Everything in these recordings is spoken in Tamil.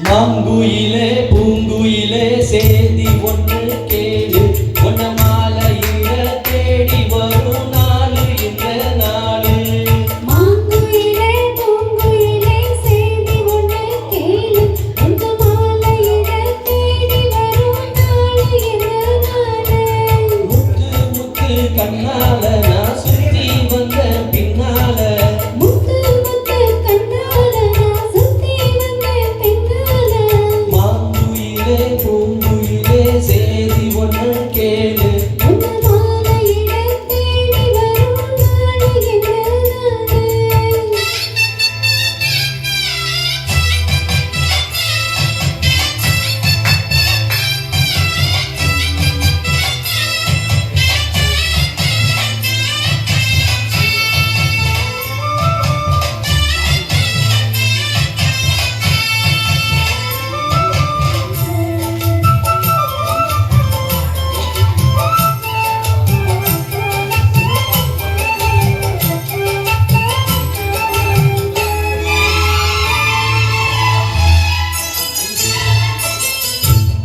மாங்குயிலே பூங்குயிலே சேதி ஒன்று கேளு, ஒன்ன மாலையில தேடி வரும் நாளு இந்த நாளு. மாங்குயிலே பூங்குயிலே சேதி ஒன்று கேளு, ஒன்ன மாலையில தேடி வரும் நாளு இந்த நாளு. முத்து முத்து கண்ணால நான் சுத்தி வந்த பின்னால, முத்து முத்து கண்ணால நான் சுத்தி வந்த பின்னால. மாங்குயிலே பூங்குயிலே சேதி ஒன்று கேளு, ஒன்ன மாலையில தேடி வரும் நாளு இந்த நாளு.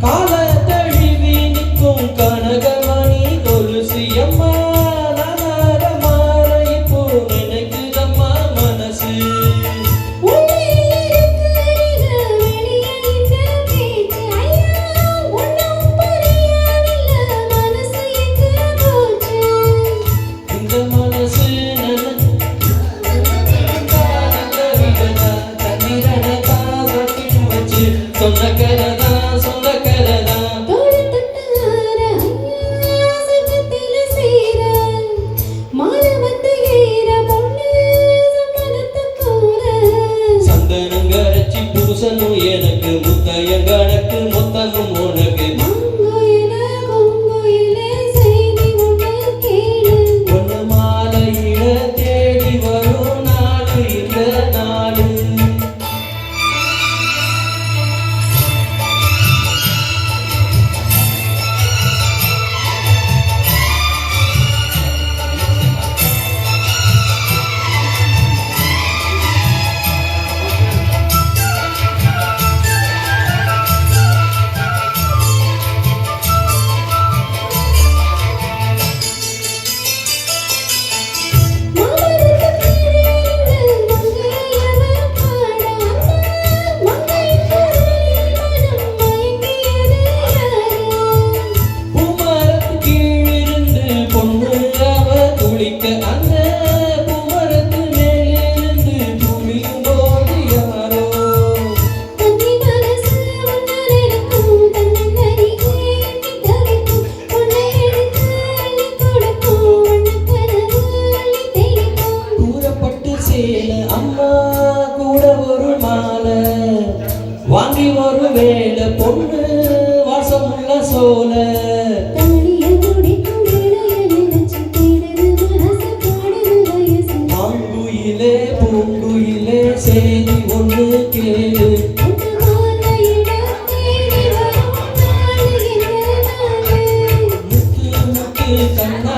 கால தழுவி நிற்கும் கனகமணி கொலுசு அம்மா, நானாக மாற இப்போ நினைக்குதம்மா மனசு. உள்ளே இருக்கிற வெளியே இந்த பேச்சு, ஐயா ஒன்றும் புரியவில்லை, மனசு எங்க போச்சு? இந்த மனசு சொன்ன கரதா சொன்ன கரதா. தோடு தட்டார ஐயா சொர்க்கத்தில சேர, மாலை வந்து ஏற பொண்ணு சம்மதத்தை கோர. சந்தனம் கரைச்சி பூசணும் எனக்கு, முத்தையம் கணக்கு மொத்தமும் உனக்கு. மாங்குயிலே பூங்குயிலே செய்தி ஒன்று கேளு, ஒன்ன மாலையில தேடி வரும் நாளு இந்த நாளு. மாமரத்து கீழிருந்து மங்கையவ பாட, மங்கை குரலில் மனம் மயங்கியது யாரோ? பூமரத்து கீழிருந்து பொண்ணு அவ துளிக்க, அந்த பூமரத்து மேலிருந்து துளிக்கும் போது யாரோ? தண்ணி மனசு ஒன்னரைக்கும் தன்னந்தனியே எண்ணி தவிக்கும், உன்னை எடுத்து அள்ளி கொடுக்கும், வண்ணக்கனவு அள்ளி தெளிக்கும். கூறப்பட்டு சேல அம்மா கூட ஒரு மாலை வாங்கி ஒரு வேளை பொண்ணு வாசமுள்ள சோல. தாலிய முடிக்கும் வேளைய நினைச்சு தேடுது மனசு, பாடுது வயசு. மாங்குயிலே பூங்குயிலே சேதி ஒன்று கேளு, ஒன்று மாலையிட தேடி வரும் நாளு இந்த நாளு. முத்து முத்து கண்ணா